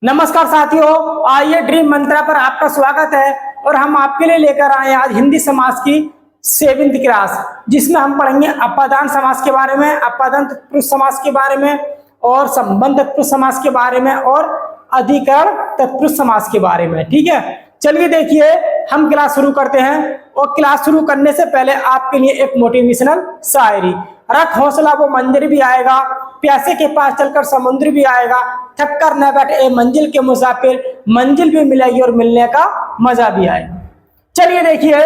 नमस्कार साथियों, आइए ड्रीम मंत्रा पर आपका स्वागत है। और हम आपके लिए लेकर आए आज हिंदी समास की 7वीं क्लास, जिसमें हम पढ़ेंगे अपादान समास के बारे में, अपादान तत्पुरुष समास के बारे में, और संबंध तत्पुरुष समास के बारे में, और अधिकरण तत्पुरुष समास के बारे में। ठीक है, चलिए देखिए हम क्लास शुरू करते हैं। और क्लास शुरू करने से पहले आपके लिए एक मोटिवेशनल शायरी। रख हौसला वो मंदिर भी आएगा, प्यासे के पास चलकर समुद्र भी आएगा, थक कर न बैठे ए मंजिल के मुसाफिर, मंजिल भी मिलेगी और मिलने का मजा भी आएगा। चलिए देखिए,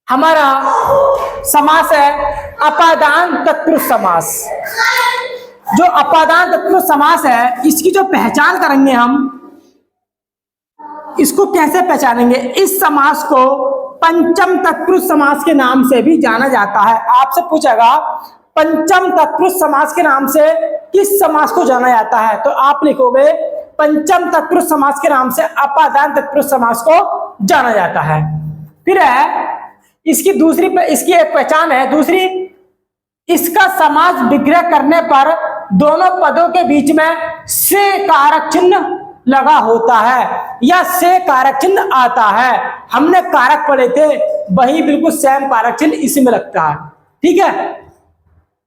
हमारा समास है अपादान तत्पुरुष समास। जो अपादान तत्पुरुष समास है, इसकी जो पहचान करेंगे हम, इसको कैसे पहचानेंगे? इस समास को पंचम तत्पुरुष समास के नाम से भी जाना जाता है। आपसे पूछेगा पंचम तत्पुरुष समास के नाम से किस समास को जाना जाता है, तो आप लिखोगे पंचम तत्पुरुष समास के नाम से अपादान तत्पुरुष समास को जाना जाता है। फिर है इसकी एक पहचान है दूसरी, इसका समास विग्रह करने पर दोनों पदों के बीच में से कारक चिन्ह लगा होता है या से कारक चिन्ह आता है। हमने कारक पढ़े थे, वही बिल्कुल सेम कारक चिन्ह इसमें लगता है। ठीक है,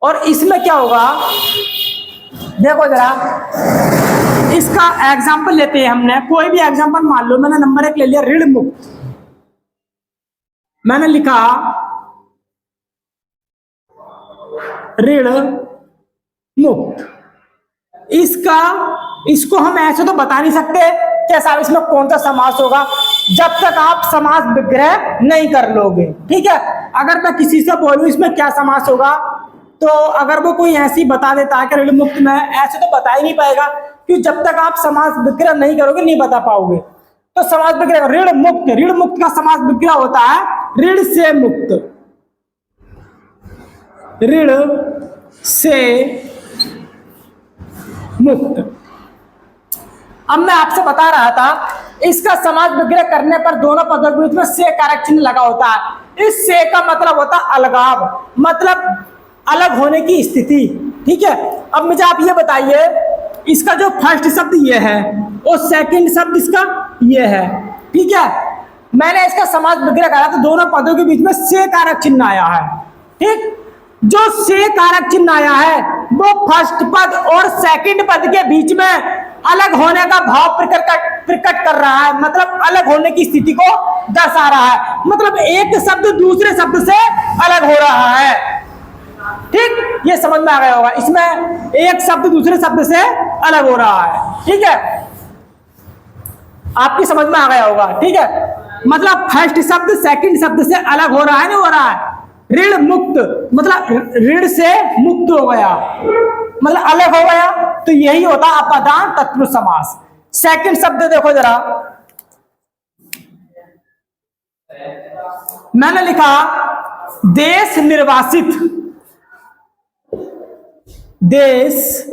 और इसमें क्या होगा देखो जरा, इसका एग्जांपल लेते हैं। हमने कोई भी एग्जांपल मान लो, मैंने नंबर 1 ले लिया ऋण मुक्त। मैंने लिखा ऋण मुक्त। इसको हम ऐसे तो बता नहीं सकते कैसा इसमें कौन सा समास होगा, जब तक आप समास विग्रह नहीं कर लोगे। ठीक है, अगर मैं किसी से बोलूं इसमें क्या समास होगा, तो अगर वो कोई ऐसी बता देता है कि ऋण मुक्त में, ऐसे तो बता ही नहीं पाएगा, क्योंकि जब तक आप समास विग्रह नहीं करोगे नहीं बता पाओगे। तो समास विग्रह ऋण मुक्त का समास विग्रह होता है ऋण से मुक्त, ऋण से मुक्त। अब मैं आपसे बता रहा था, इसका समास विग्रह करने पर दोनों पदों के बीच में से कारक चिन्ह लगा होता है। इस से का मतलब होता है अलगाव, मतलब अलग होने की स्थिति। ठीक है, अब मुझे आप ये बताइए, इसका जो फर्स्ट शब्द ये है और सेकंड शब्द इसका ये है। ठीक है, मैंने इसका समास विग्रह करा तो दोनों पदों के बीच में से कारक चिन्ह आया है। ठीक, जो से कारक चिन्ह आया है वो फर्स्ट पद और सेकंड पद के बीच में अलग होने का भाव प्रकट कर रहा है, मतलब अलग होने की स्थिति को दर्शा रहा है। मतलब एक शब्द दूसरे शब्द से अलग हो रहा है। ठीक, ये समझ में आ गया होगा, इसमें एक शब्द दूसरे शब्द से अलग हो रहा है। ठीक है, आपकी समझ में आ गया होगा। ठीक है, मतलब फर्स्ट शब्द सेकंड शब्द से अलग हो रहा है, नहीं हो रहा है। ऋण मुक्त मतलब ऋण से मुक्त हो गया, मतलब अलग हो गया, तो यही होता अपादान तत्पुरुष समास। सेकंड शब्द देखो जरा, मैंने लिखा देश निर्वासित। देश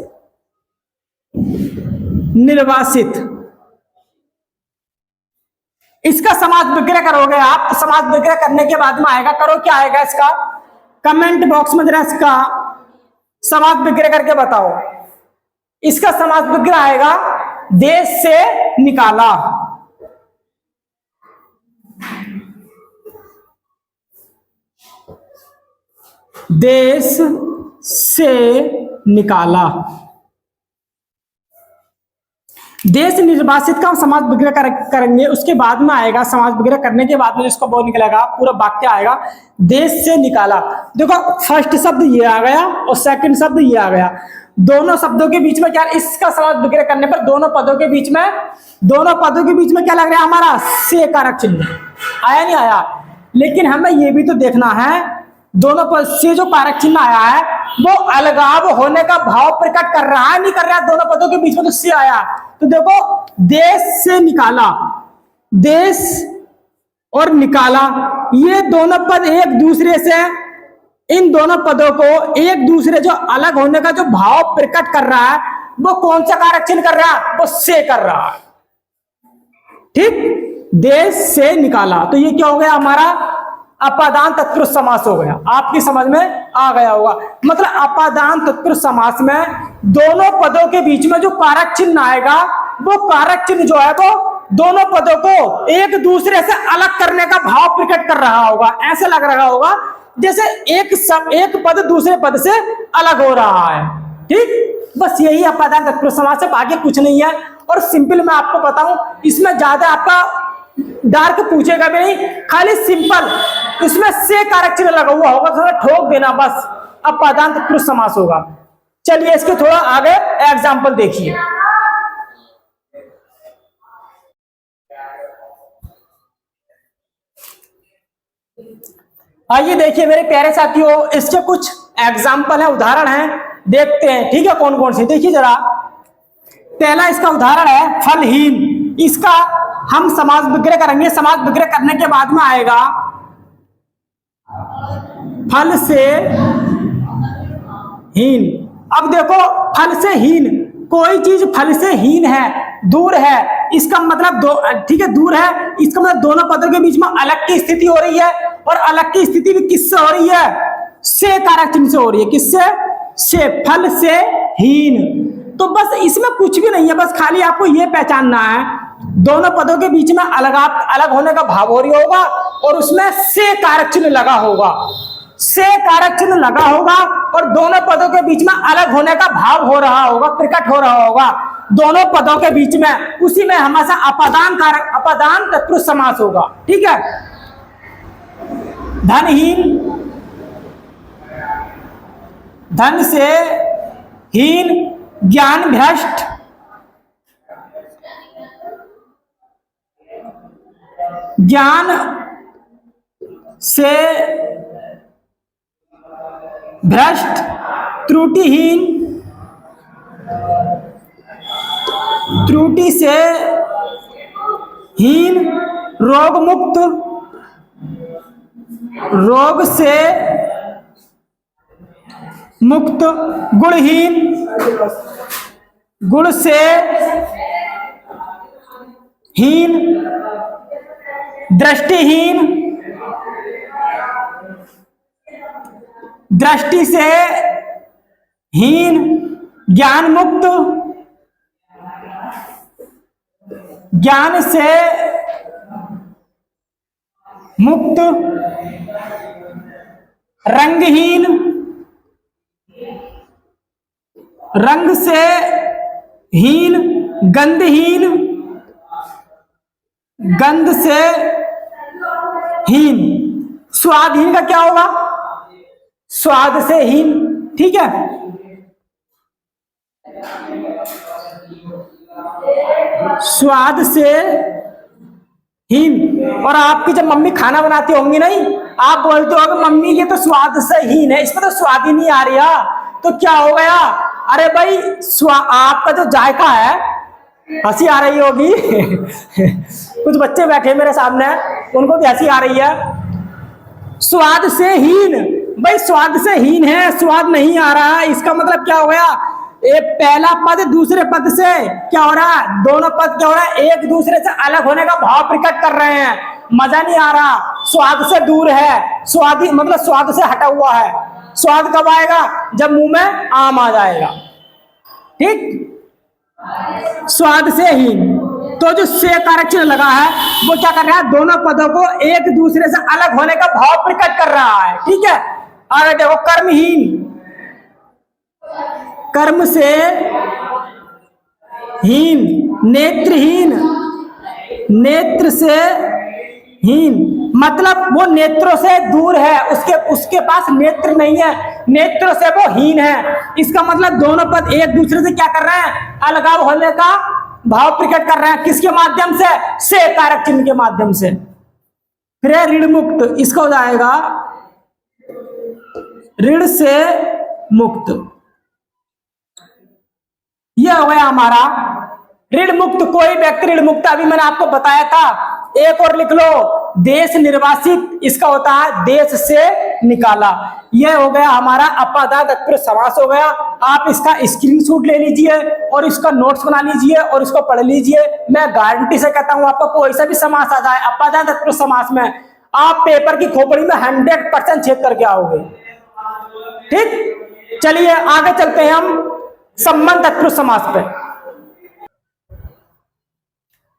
निर्वासित, इसका समास विग्रह करोगे आप, तो समास विग्रह करने के बाद में आएगा, करो क्या आएगा इसका, कमेंट बॉक्स में जरा इसका समास विग्रह करके बताओ। इसका समास विग्रह आएगा देश से निकाला। देश से निकाला। देश निर्वासित का हम समास विग्रह करेंगे, उसके बाद में आएगा समास विग्रह करने के बाद में इसको वो निकलेगा, पूरा वाक्य आएगा देश से निकाला। देखो फर्स्ट शब्द ये आ गया और सेकंड शब्द ये आ गया, दोनों शब्दों के बीच में क्या, इसका समास विग्रह करने पर दोनों पदों के बीच में क्या लग रहा है हमारा, से कारक चिन्ह आया, नहीं आया। लेकिन हमें ये भी तो देखना है, दोनों पद से जो कारक चिन्ह आया है वो अलगाव होने का भाव प्रकट कर रहा है, नहीं कर रहा है। दोनों पदों के बीच में तो से आया, तो देखो देश से निकाला, देश और निकाला, ये दोनों पद एक दूसरे से, इन दोनों पदों को एक दूसरे जो अलग होने का जो भाव प्रकट कर रहा है, वो कौन सा कारक चिन्ह कर रहा है, वो से कर रहा है। ठीक, देश से निकाला, तो ये क्या हो गया हमारा अपादान तत्पुरुष समास हो गया। आपकी समझ में आ गया होगा। मतलब अपादान तत्पुरुष समास में दोनों पदों के बीच में जो कारक चिन्ह आएगा, वो कारक चिन्ह जो है वो दोनों पदों को एक दूसरे से अलग करने का भाव प्रकट कर रहा होगा। ऐसे लग रहा होगा जैसे एक पद दूसरे पद से अलग हो रहा है। ठीक, बस यही अपादान तत्पुरुष समास है, आगे कुछ नहीं है। और सिंपल मैं आपको बताऊं, इसमें ज्यादा आपका डार्क पूछेगा भी नहीं, खाली सिंपल इसमें से कारक चिन्ह लगा हुआ होगा, थोड़ा ठोक देना बस, अपादान तत्पुरुष समास होगा। चलिए इसके थोड़ा आगे एग्जाम्पल देखिए। आइए देखिए मेरे प्यारे साथियों, इसके कुछ एग्जाम्पल है, उदाहरण है, देखते हैं। ठीक है, कौन कौन से, देखिए जरा। पहला इसका उदाहरण है फलहीन। इसका हम समास विग्रह करेंगे। समास विग्रह करने के बाद में आएगा फल से हीन। अब देखो, फल से हीन, कोई चीज फल से हीन है, दूर है, इसका मतलब ठीक है, दूर है, इसका मतलब दोनों पदों के बीच में अलग की स्थिति हो रही है। और अलग की स्थिति भी किससे हो रही है? से कारक चिन्ह से हो रही है। किससे? से, फल से हीन। तो बस इसमें कुछ भी नहीं है, बस खाली आपको ये पहचानना है दोनों पदों के बीच में अलग होने का भाव हो रही होगा और उसमें से कारक चिन्ह लगा होगा। से कारक चिन्ह लगा होगा और दोनों पदों के बीच में अलग होने का भाव हो रहा होगा, प्रकट हो रहा होगा दोनों पदों के बीच में। उसी में हमारा अपादान तत्पुरुष समास होगा। ठीक है, धनहीन, धन से हीन, ज्ञान भ्रष्ट, ज्ञान से भ्रष्ट, त्रुटिहीन, त्रुटि से हीन, रोग मुक्त, रोग से मुक्त, गुणहीन, गुण से हीन, दृष्टिहीन, दृष्टि से हीन, ज्ञान मुक्त, ज्ञान से मुक्त, रंगहीन, रंग से हीन, गंधहीन, गंध से हीन। स्वादहीन का क्या होगा? स्वाद से हीन। ठीक है, स्वाद से हीन। और आपकी जब मम्मी खाना बनाती होंगी नहीं, आप बोलते हो कि मम्मी ये तो स्वाद से हीन है, इसमें तो स्वाद ही नहीं आ रहा, तो क्या हो गया? अरे भाई आपका जो जायका है, हंसी आ रही होगी कुछ बच्चे बैठे मेरे सामने, उनको भी हंसी आ रही है। स्वाद से हीन, भाई स्वाद से हीन है, स्वाद नहीं आ रहा है, इसका मतलब क्या हो गया? एक पहला पद दूसरे पद से क्या हो रहा है? दोनों पद क्या हो रहा है? एक दूसरे से अलग होने का भाव प्रकट कर रहे हैं। मजा नहीं आ रहा, स्वाद से दूर है, स्वादी मतलब स्वाद से हटा हुआ है। स्वाद कब आएगा? जब मुंह में आम आ जाएगा। ठीक, स्वाद से हीन। तो जो से कारक चिन्ह लगा है वो क्या कर रहा है? दोनों पदों को एक दूसरे से अलग होने का भाव प्रकट कर रहा है। ठीक है, आगे देखो, कर्महीन, कर्म से हीन, नेत्रहीन, नेत्र से हीन, मतलब वो नेत्रों से दूर है, उसके पास नेत्र नहीं है, नेत्रों से वो हीन है। इसका मतलब दोनों पद एक दूसरे से क्या कर रहे हैं? अलगाव होने का भाव प्रकट कर रहे हैं। किसके माध्यम से कारक चिन्ह के माध्यम से। फिर है ऋण मुक्त, इसका हो जाएगा ऋण से मुक्त। यह हो गया हमारा ऋण मुक्त। कोई व्यक्ति ऋण मुक्त, अभी मैंने आपको बताया था। एक और लिख लो, देश निर्वासित, इसका होता है देश से निकाला। यह हो गया हमारा अपादान तत्पुरुष समास हो गया। आप इसका स्क्रीनशॉट ले लीजिए और इसका नोट्स बना लीजिए और इसको पढ़ लीजिए। मैं गारंटी से कहता हूं आपको कोई सा भी समास आ जाए अपादान तत्पुरुष समास में, आप पेपर की खोपड़ी में 100% छेद करके आओगे। ठीक, चलिए आगे चलते हैं हम संबंध तत्पुरुष समास पे।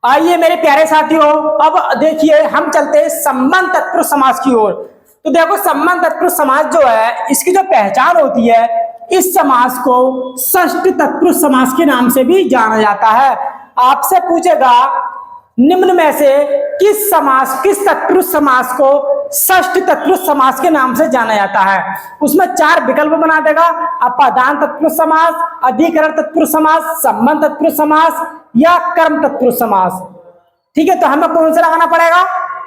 आइए मेरे प्यारे साथियों, अब देखिए हम चलते हैं संबंध तत्पुरुष समास की ओर। तो देखो संबंध तत्पुरुष समास जो है, इसकी जो पहचान होती है, इस समास को षष्ठी तत्पुरुष समास के नाम से भी जाना जाता है। आपसे पूछेगा निम्न में से किस तत्पुरुष समास को षष्ठी तत्पुरुष समास के नाम से जाना जाता है। उसमें 4 विकल्प बना देगा, अपादान तत्पुरुष समास, अधिकरण तत्पुरुष समास, संबंध तत्पुरुष समास या कर्म तत्पुरुष समास। ठीक है, तो हमें कौन सा लगाना पड़ेगा?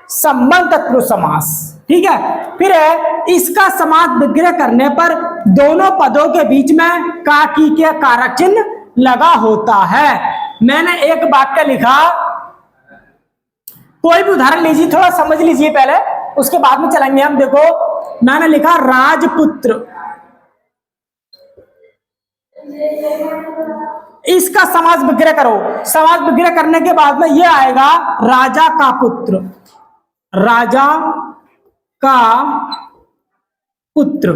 संबंध तत्पुरुष समास। ठीक है, फिर है इसका समास विग्रह करने पर दोनों पदों के बीच में का की के कारक चिन्ह लगा होता है। मैंने एक वाक्य लिखा, कोई भी उदाहरण लीजिए, थोड़ा समझ लीजिए पहले, उसके बाद में चलेंगे हम। देखो मैंने लिखा राजपुत्र, इसका समास विग्रह करो। समास विग्रह करने के बाद में यह आएगा राजा का पुत्र, राजा का पुत्र।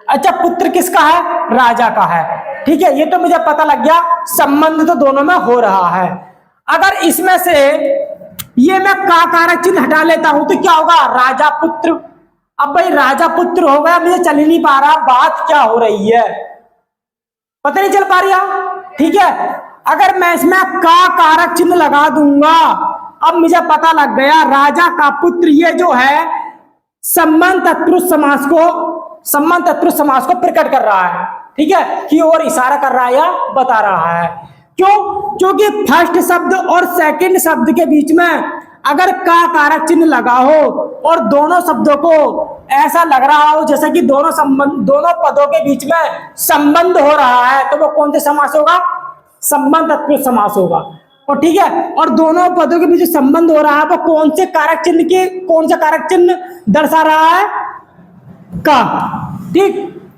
अच्छा, पुत्र किसका है? राजा का है। ठीक है, ये तो मुझे पता लग गया, संबंध तो दोनों में हो रहा है। अगर इसमें से ये मैं का कारक चिन्ह हटा लेता हूं तो क्या होगा? राजा पुत्र। अब भाई राजा पुत्र हो गया, मुझे चल ही नहीं पा रहा बात क्या हो रही है, पता नहीं चल पा रही। ठीक है, अगर मैं इसमें का कारक चिन्ह लगा दूंगा, अब मुझे पता लग गया राजा का पुत्र ये जो है संबंध तत्पुरुष समास को प्रकट कर रहा है। ठीक है, की ओर इशारा कर रहा है या बता रहा है। क्यों? क्योंकि फर्स्ट शब्द और सेकंड शब्द के बीच में अगर का कारक चिन्ह लगा हो और दोनों शब्दों को ऐसा लग रहा हो जैसे कि दोनों पदों के बीच में संबंध हो रहा है, तो वो कौन से समास होगा? संबंध तत्पुरुष समास होगा। और ठीक है, और दोनों पदों के बीच संबंध हो रहा है, वो कौन से कारक चिन्ह दर्शा रहा है? का। ठीक,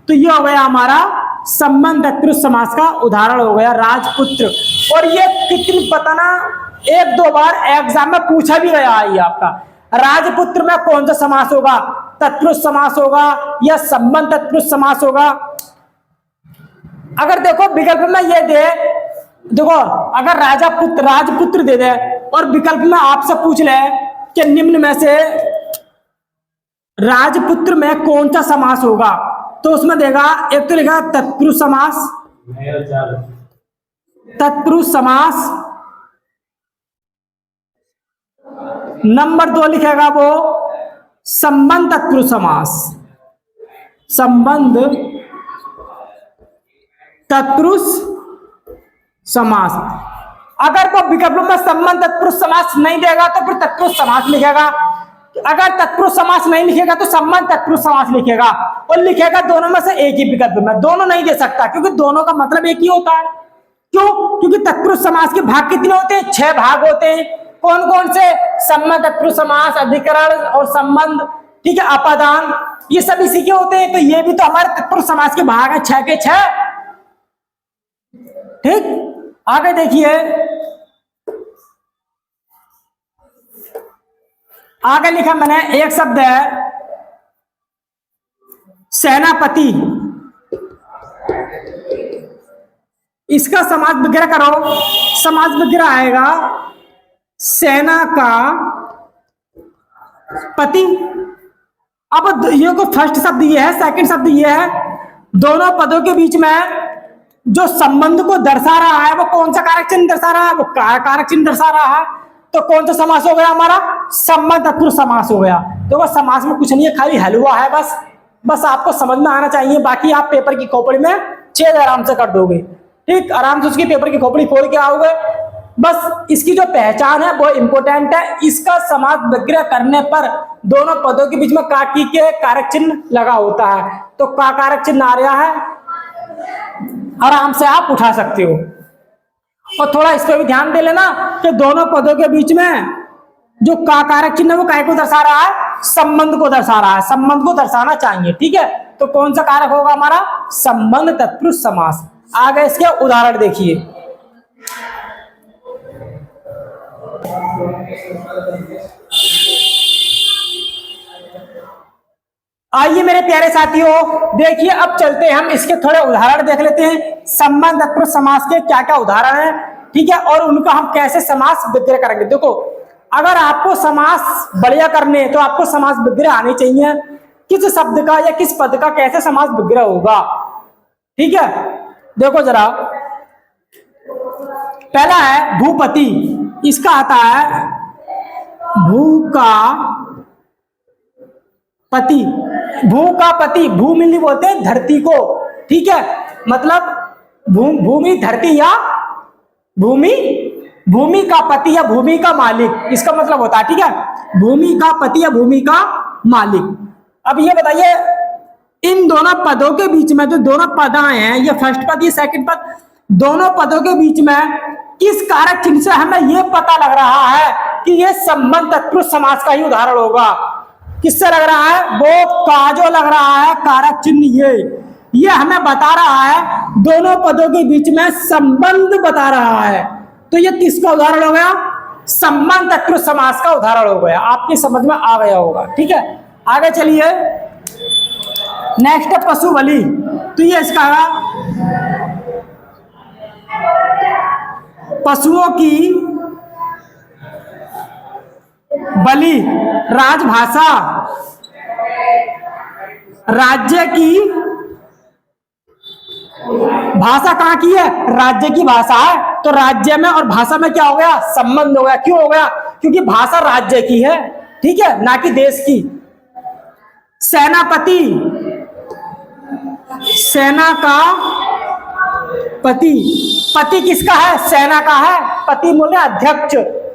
तो ये हो गया हमारा संबंध तत्पुरुष समास का उदाहरण हो गया राजपुत्र। और ये कितनी बताना, 1-2 बार एग्जाम में पूछा भी गया है ये आपका, राजपुत्र में कौन सा समास होगा? तत्पुरुष समास होगा या संबंध तत्पुरुष समास होगा? अगर देखो विकल्प में ये देखो अगर राजपुत्र दे दे और विकल्प में आपसे पूछ ले कि निम्न में से राजपुत्र में कौन सा समास होगा, तो उसमें देगा, एक तो लिखा तत्पुरुष समास, नंबर 2 लिखेगा वो संबंध तत्पुरुष समास, संबंध तत्पुरुष समास। अगर वो विकल्प में संबंध तत्पुरुष समास नहीं देगा तो फिर तत्पुरुष समास लिखेगा। अगर तत्पुरुष समास नहीं लिखेगा तो संबंध तत्पुरुष समास लिखेगा, और लिखेगा दोनों में से एक ही विकल्प में। दोनों नहीं दे सकता क्योंकि दोनों का मतलब एक ही होता है। क्यों? क्योंकि तत्पुरुष समास के भाग कितने होते हैं? 6 भाग होते हैं। कौन कौन से? संबंध तत्पुरुष समास, अधिकरण और संबंध, ठीक है, अपादान, ये सब इसी के होते हैं। तो ये भी तो हमारे तत्पुरुष समास के भाग है, 6 के 6। ठीक, आगे देखिए, आगे लिखा मैंने एक शब्द है सेनापति, इसका समास विग्रह करो। समास विग्रह आएगा सेना का पति। अब ये को फर्स्ट शब्द ये है, सेकंड शब्द ये है, दोनों पदों के बीच में जो संबंध को दर्शा रहा है वो कौन सा कारक चिन्ह दर्शा रहा है? वो कारक चिन्ह दर्शा रहा है। तो कौन सा समास हो गया हमारा? संबंध तत्पुरुष समास हो गया। तो वह समास में कुछ नहीं है, खाली हलवा है बस आपको समझ में आना चाहिए। बाकी आप पेपर की खोपड़ी में छेद आराम से कर दोगे। ठीक, आराम से उसकी पेपर की खोपड़ी खोल के आओगे। बस इसकी जो पहचान है वो इंपॉर्टेंट है। इसका समास विग्रह करने पर दोनों पदों के बीच में का की के कारक चिन्ह लगा होता है। तो का कारक चिन्ह आ रहा है, आराम से आप उठा सकते हो। और थोड़ा इस पर भी ध्यान दे लेना कि दोनों पदों के बीच में जो का कारक चिन्ह है वो काय को दर्शा रहा है? संबंध को दर्शा रहा है। संबंध को दर्शाना चाहिए। ठीक है, तो कौन सा कारक होगा हमारा? संबंध तत्पुरुष समास। आगे इसके उदाहरण देखिए। आइए मेरे प्यारे साथियों, देखिए अब चलते हैं हम इसके थोड़े उदाहरण देख लेते हैं। संबंध तत्पुरुष समास के क्या क्या उदाहरण हैं, ठीक है, और उनका हम कैसे समास विग्रह करेंगे। देखो, अगर आपको समास बढ़िया करने तो आपको समास विग्रह आनी चाहिए। किस शब्द का या किस पद का कैसे समास विग्रह होगा, ठीक है। देखो जरा, पहला है भूपति, इसका आता है भू का पति। भू का पति, भूमि नहीं बोलते धरती को, ठीक है, मतलब भूमि धरती या भूमि का पति या भूमि का मालिक, इसका मतलब होता है, ठीक है, भूमि का पति या भूमि का मालिक। अब ये बताइए, इन दोनों पदों के बीच में जो दोनों पद आए हैं, ये फर्स्ट पद ये सेकंड पद, दोनों पदों के बीच में किस कारक चिन्ह से हमें यह पता लग रहा है कि यह संबंध तत्पुरुष समास का ही उदाहरण होगा। किससे लग रहा है? वो का जो लग रहा है कारक चिन्ह, ये हमें बता रहा है दोनों पदों के बीच में संबंध बता रहा है। तो ये किसका उदाहरण हो गया? संबंध तत्पुरुष समास का उदाहरण हो गया। आपकी समझ में आ गया होगा, ठीक है। आगे चलिए, नेक्स्ट है पशु बलि। तो ये इसका पशुओं की बलि, राजभाषा, राज्य की भाषा कहाँ की है? राज्य की भाषा है, तो राज्य में और भाषा में क्या हो गया? संबंध हो गया। क्यों हो गया? क्योंकि भाषा राज्य की है, ठीक है, ना कि देश की। सेनापति, सेना का पति, पति किसका है? सेना का है। पति बोले अध्यक्ष,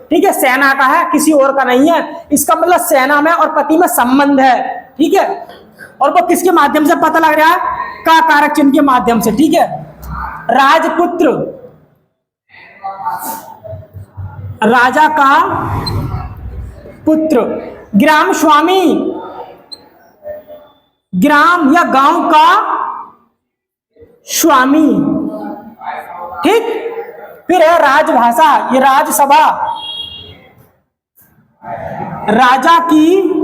ठीक है, सेना का है, किसी और का नहीं है। इसका मतलब सेना में और पति में संबंध है, ठीक है। और वो किसके माध्यम से पता लग रहा है? का कारक चिन्ह के माध्यम से, ठीक है। राजपुत्र, राजा का पुत्र। ग्राम स्वामी, ग्राम या गांव का स्वामी, ठीक। फिर है राजभाषा, ये राजसभा, राजा की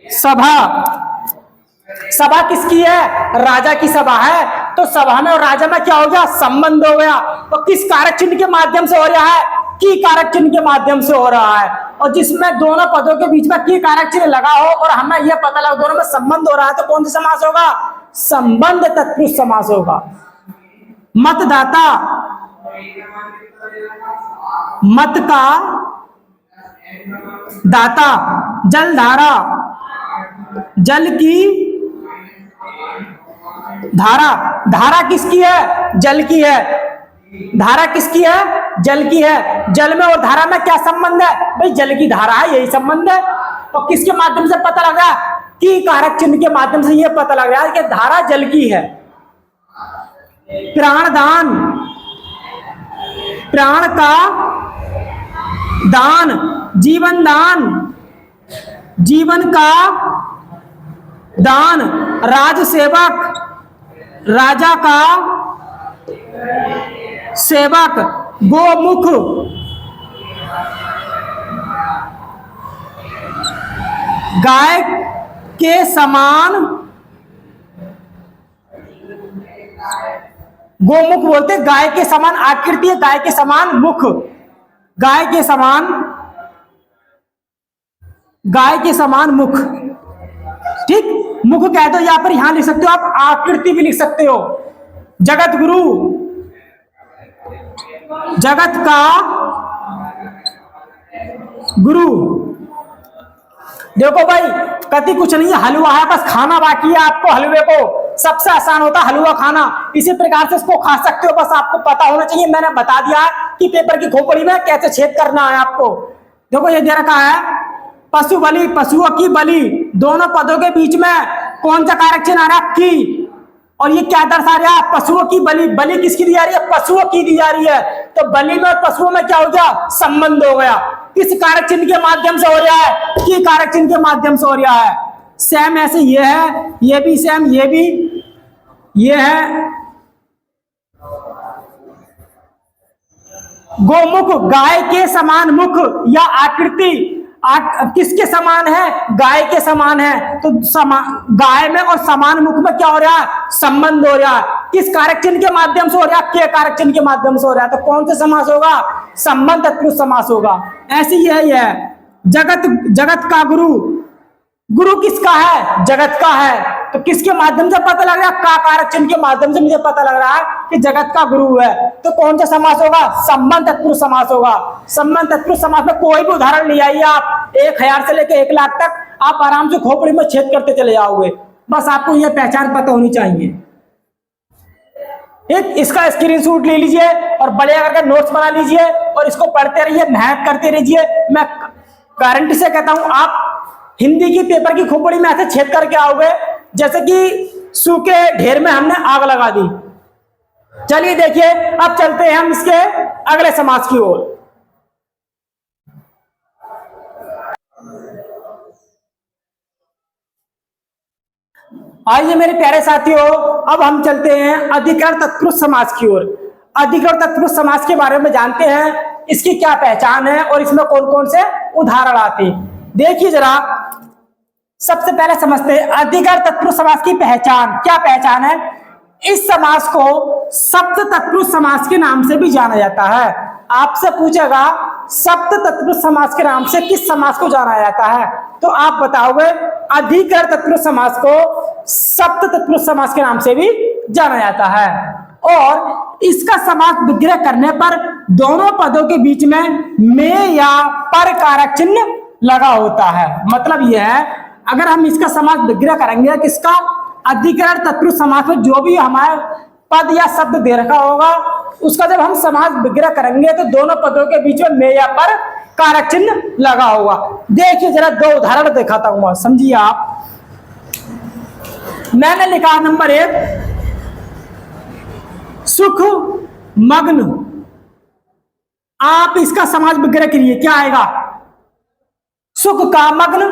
सभा। सभा किसकी है? राजा की सभा है। तो सभा में और राजा में क्या हो गया? संबंध हो गया। तो किस कारक चिन्ह के माध्यम से हो रहा है? की कारक चिन्ह के माध्यम से हो रहा है। और जिसमें दोनों पदों के बीच में की कारक चिन्ह लगा हो और हमें यह पता लगा दोनों में संबंध हो रहा है, तो कौन सा समास होगा? संबंध तत्पुरुष समास होगा। मतदाता, मत का दाता। जलधारा, जल की धारा। धारा किसकी है? जल की है। धारा किसकी है? जल की है। जल में और धारा में क्या संबंध है? भाई जल की धारा है, यही संबंध है। और किसके माध्यम से पता लग रहा है? की कारक चिन्ह के माध्यम से यह पता लग रहा है कि धारा जल की है। प्राणदान, प्राण का दान। जीवन दान, जीवन का दान। राजसेवक, राजा का सेवक। गोमुख, गाय के समान। गोमुख बोलते गाय के समान आकृति है, गाय के समान मुख, गाय के समान, गाय के समान मुख, ठीक। मुख कह दो, यहां पर यहां लिख सकते हो आप, आकृति भी लिख सकते हो। जगत गुरु, जगत का गुरु। देखो भाई, कति कुछ नहीं है, हलवा है, बस खाना बाकी है आपको। हलवे को सबसे आसान होता है हलवा खाना, इसी प्रकार से इसको खा सकते हो। बस आपको पता होना चाहिए, मैंने बता दिया कि पेपर की खोपड़ी में कैसे छेद करना है आपको। देखो ये दे रखा है पशु बलि, पशुओं की बलि। दोनों पदों के बीच में कौन सा कारक चिन्ह आ रहा है? की। और ये क्या दर्शा रहा है? पशुओं की बलि। बलि किसकी दी जा रही है? पशुओं की दी जा रही है। तो बलि में और पशुओं में क्या हो गया? संबंध हो गया। किस कारक चिन्ह के माध्यम से हो रहा है? की कारक चिन्ह के माध्यम से हो रहा है। सेम ऐसे ये है, ये भी सेम, ये भी, ये है। गोमुख, गाय के समान मुख या आकृति। किसके समान है? गाय के समान है। तो गाय में और समान मुख में क्या हो रहा है? संबंध हो रहा है। किस कारक चिन्ह के माध्यम से हो रहा है? के कारक चिन्ह के माध्यम से हो रहा है। तो कौन सा समास होगा? संबंध तत्पुरुष समास होगा। ऐसी यही है। जगत का गुरु, गुरु किसका है? जगत का है। तो किसके माध्यम से पता लग रहा है? का कारक चिन्ह के माध्यम से मुझे पता लग रहा है कि जगत का गुरु है। तो कौन सा समास होगा? संबंध तत्पुरुष समास होगा। संबंध तत्पुरुष समास में कोई भी उदाहरण ले आइए आप, 1000 से लेकर 1 लाख तक आप आराम से खोपड़ी में छेद करते चले जाओगे। बस आपको यह पहचान पता होनी चाहिए। इसका स्क्रीनशॉट ले लीजिए और बड़े करके नोट्स बना लीजिए और इसको पढ़ते रहिए, मेहनत करते रहिए। मैं गारंटी से कहता हूं आप हिंदी की पेपर की खोपड़ी में ऐसे छेद करके आओगे जैसे कि सूखे ढेर में हमने आग लगा दी। चलिए देखिए, अब चलते हैं हम इसके अगले समास की ओर। आइए मेरे प्यारे साथियों, अब हम चलते हैं अधिकरण तत्पुरुष समास की ओर। अधिकरण तत्पुरुष समास के बारे में जानते हैं, इसकी क्या पहचान है और इसमें कौन कौन से उदाहरण आते हैं। देखिए जरा, सबसे पहले समझते हैं अधिकरण तत्पुरुष समास की पहचान। क्या पहचान है? इस समास को सप्त तत्पुरुष समास के नाम से भी जाना जाता है। आपसे पूछेगा सप्त तत्पुरुष समास के नाम से किस समास को जाना जाता है, तो आप बताओगे अधिकरण तत्पुरुष समास को सप्त तत्पुरुष समास के नाम से भी जाना जाता है। और इसका समास विग्रह करने पर दोनों पदों के बीच में में या पर कारक चिन्ह लगा होता है। मतलब यह है, अगर हम इसका समास विग्रह करेंगे, किसका? अधिकरण तत्पुरुष समास में जो भी हमारे पद या शब्द दे रखा होगा उसका जब हम समास विग्रह करेंगे तो दोनों पदों के बीच में या पर कारक चिन्ह लगा होगा। देखिए जरा 2 उदाहरण दिखाता हूं, समझिए आप। मैंने लिखा नंबर 1, सुख मग्न। आप इसका समास विग्रह करिए, क्या आएगा? सुख का मग्न,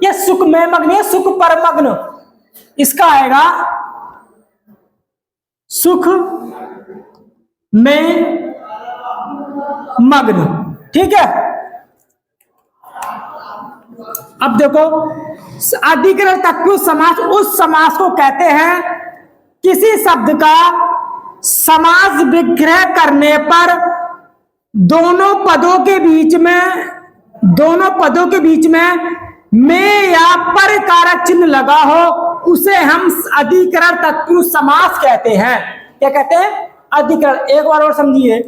या सुख में मग्न, या सुख पर मग्न। इसका आएगा सुख में मग्न। ठीक है। अब देखो, अधिकरण तत्पुरुष समास उस समास को कहते हैं किसी शब्द का समास विग्रह करने पर दोनों पदों के बीच में में या पर कारक चिन्ह लगा हो, उसे हम अधिकरण तत्पुरुष समास कहते हैं। क्या कहते हैं? अधिकरण। एक बार और समझिए,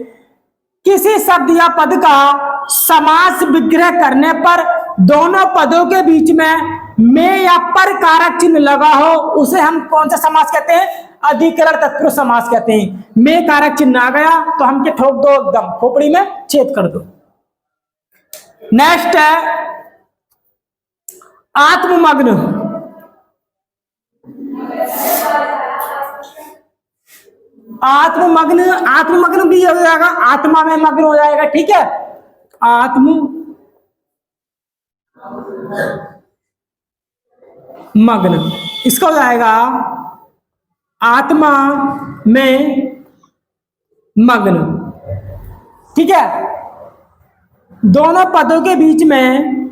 किसी शब्द या पद का समास विग्रह करने पर दोनों पदों के बीच में या पर कारक चिन्ह लगा हो, उसे हम कौन सा समास कहते हैं? अधिकरण तत्पुरुष समास कहते हैं। में कारक चिन्ह आ गया तो हम क्या ठोक दो, एकदम खोपड़ी में छेद कर दो। नेक्स्ट है आत्ममग्न। आत्ममग्न भी हो जाएगा, आत्मा में मग्न हो जाएगा। ठीक है, मग्न, इसका हो जाएगा आत्मा में मग्न। ठीक है, दोनों पदों के बीच में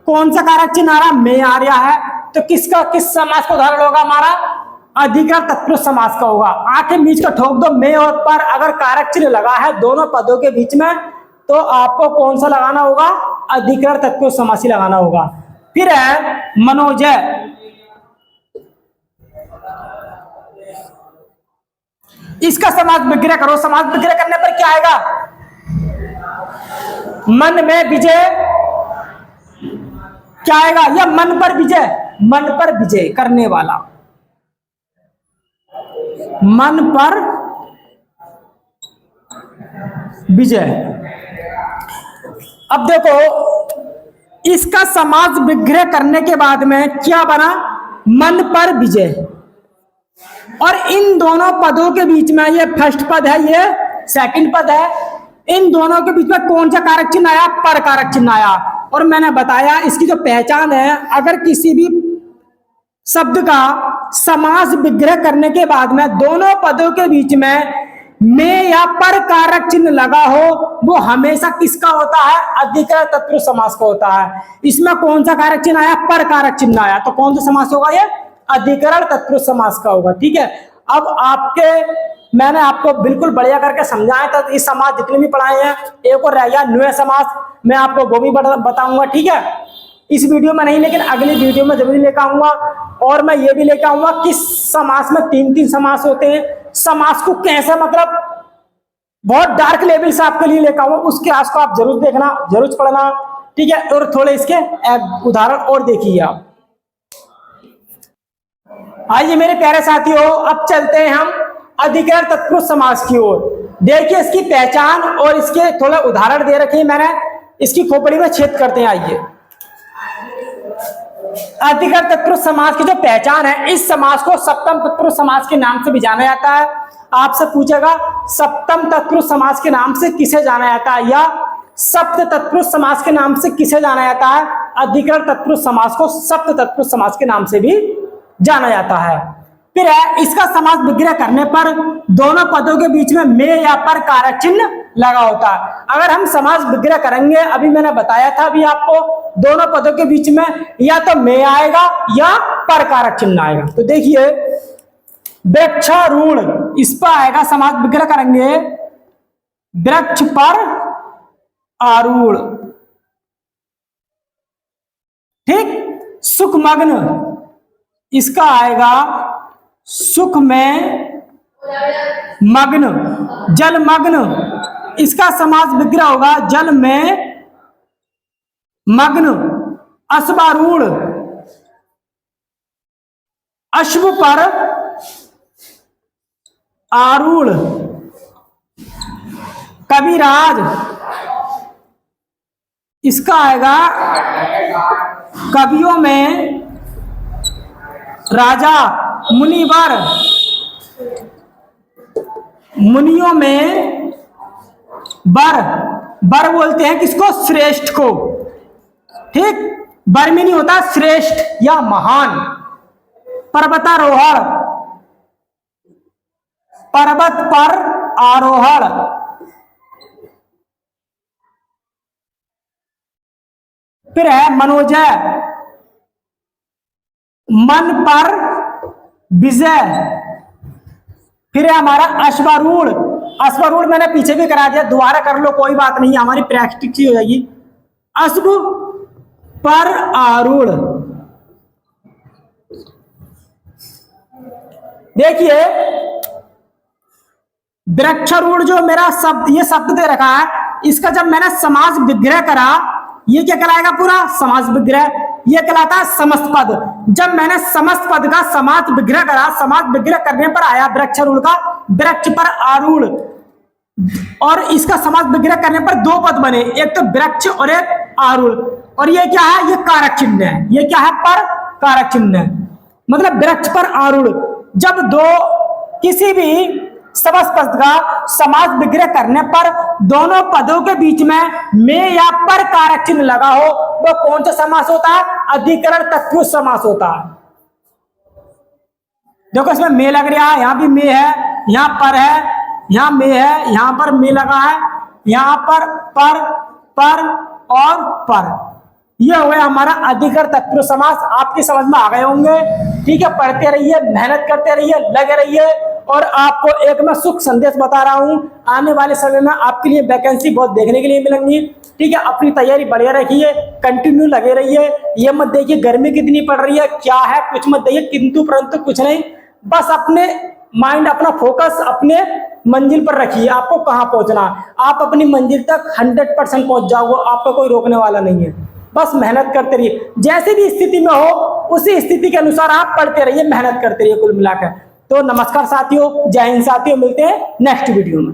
कौन सा कारक चिन्ह आ रहा? में आ रहा है। तो किस समास का उदाहरण होगा हमारा? अधिकरण तत्पुरुष समास का होगा। आंखें बीच का ठोक दो, में और पर अगर कारक चिन्ह लगा है दोनों पदों के बीच में, तो आपको कौन सा लगाना होगा? अधिकरण तत्पुरुष समास ही लगाना होगा। फिर है मनोजय। इसका समास विग्रह करो। समास विग्रह करने पर क्या आएगा? मन में विजय। क्या आएगा? या मन पर विजय, मन पर विजय करने वाला, मन पर विजय। अब देखो, इसका समास विग्रह करने के बाद में क्या बना? मन पर विजय। और इन दोनों पदों के बीच में, ये फर्स्ट पद है, ये सेकंड पद है, इन दोनों के बीच में कौन सा कारक चिन्ह आया? पर कारक चिन्ह आया। और मैंने बताया इसकी जो पहचान है, अगर किसी भी शब्द का समास विग्रह करने के बाद में दोनों पदों के बीच में में या पर कारक चिन्ह लगा हो वो हमेशा किसका होता है? अधिकरण तत्पुरुष समास का होता है। इसमें कौन सा कारक चिन्ह आया? पर कारक चिन्ह आया, तो कौन सा समास होगा? ये अधिकरण तत्पुरुष समास का होगा। ठीक है, अब मैंने आपको बिल्कुल बढ़िया करके समझाया था। इस समास जितने भी पढ़ाए हैं, एक और रह गया न्वय समास, मैं आपको वो भी बताऊंगा। ठीक है, इस वीडियो में नहीं, लेकिन अगली वीडियो में जरूर लेकर आऊंगा। और मैं ये भी लेकर आऊंगा कि समास में 3-3 समास होते हैं, समास को कैसे मतलब बहुत डार्क लेवल से आपके लिए लेकर आऊंगा, उसके क्लास को आप जरूर देखना, जरूर पढ़ना। ठीक है, और थोड़े इसके उदाहरण और देखिए आप। आइए मेरे प्यारे साथियों, अब चलते हैं हम अधिकरण तत्पुरुष समास की ओर। देखिए इसकी पहचान और इसके थोड़े उदाहरण दे रखे हैं मैंने, इसकी खोपड़ी में छेद करते हैं। आइए, अधिकरण तत्पुरुष समास की जो पहचान है, इस समास को सप्तम तत्पुरुष समास के नाम से भी जाना जाता है। आपसे पूछेगा सप्तम तत्पुरुष समास के नाम से किसे जाना जाता है, या सप्त तत्पुरुष समास के नाम से किसे जाना जाता है? अधिकरण तत्पुरुष समास को सप्त तत्पुरुष समास के नाम से भी जाना जाता है। फिर है, इसका समास विग्रह करने पर दोनों पदों के बीच में में या पर कारक चिन्ह लगा होता है। अगर हम समास विग्रह करेंगे, अभी मैंने बताया था अभी आपको, दोनों पदों के बीच में या तो में आएगा या पर कारक चिन्ह आएगा। तो देखिए वृक्षारूढ़, इस पर आएगा, समास विग्रह करेंगे वृक्ष पर आरूढ़। ठीक, सुखमग्न, इसका आएगा सुख में मग्न। जलमग्न, इसका समास विग्रह होगा जल में मग्न। अश्वारूढ़, अश्व पर आरूढ़। कविराज, इसका आएगा कवियों में राजा। मुनिवर, मुनियों में बर। बर बोलते हैं किसको? श्रेष्ठ को। ठीक, बर में नहीं होता श्रेष्ठ या महान। पर्वतारोहण, पर्वत पर आरोहण। फिर है मनोजय, मन पर विजय। फिर है हमारा अश्वारूढ़। अश्वारूढ़ मैंने पीछे भी करा दिया, दोबारा कर लो कोई बात नहीं, हमारी प्रैक्टिस ही हो जाएगी। अश्व पर आरूढ़। देखिए वृक्षारूढ़ जो मेरा शब्द, ये शब्द दे रखा है, इसका जब मैंने समास विग्रह करा, ये क्या कराएगा? पूरा समास विग्रह। ये कहलाता है समस्त पद। जब मैंने समस्त पद का समास विग्रह करा, समास विग्रह करने पर आया वृक्षारूढ़ का वृक्ष पर आरूढ़, और इसका समास विग्रह करने पर दो पद बने, एक तो वृक्ष और एक आरूढ़। और ये क्या है? ये कारक चिन्ह है। ये क्या है? पर कारक चिन्ह है, मतलब वृक्ष पर आरूढ़। जब दो किसी भी समस्त पद का समास विग्रह करने पर दोनों पदों के बीच में या पर कारक चिन्ह लगा हो, वो कौन सा समास होता है? अधिकरण तत्पुरुष समास होता है। देखो इसमें में लग रहा है, यहां भी में है, यहां पर है, यहां में है, यहां पर में लगा है, यहां पर और पर। यह हो गया हमारा अधिकरण तत्पुरुष समास। आपकी समझ में आ गए होंगे। ठीक है, पढ़ते रहिए, मेहनत करते रहिए, लगे रहिए। और आपको एक मैं सुख संदेश बता रहा हूं, आने वाले समय में आपके लिए वैकेंसी बहुत देखने के लिए मिलेंगी। ठीक है, अपनी तैयारी बढ़िया रखिए, कंटिन्यू लगे रहिए। ये मत देखिए गर्मी कितनी पड़ रही है, क्या है, कुछ मत देखिए, किंतु परंतु कुछ नहीं। बस अपने माइंड, अपना फोकस अपने मंजिल पर रखिए। आपको कहाँ पहुंचना, आप अपनी मंजिल तक 100% पहुंच जाओगे, आपको कोई रोकने वाला नहीं है। बस मेहनत करते रहिए, जैसी भी स्थिति में हो उसी स्थिति के अनुसार आप पढ़ते रहिए, मेहनत करते रहिए कुल मिलाकर। तो नमस्कार साथियों, जय हिंद साथियों, मिलते हैं नेक्स्ट वीडियो में।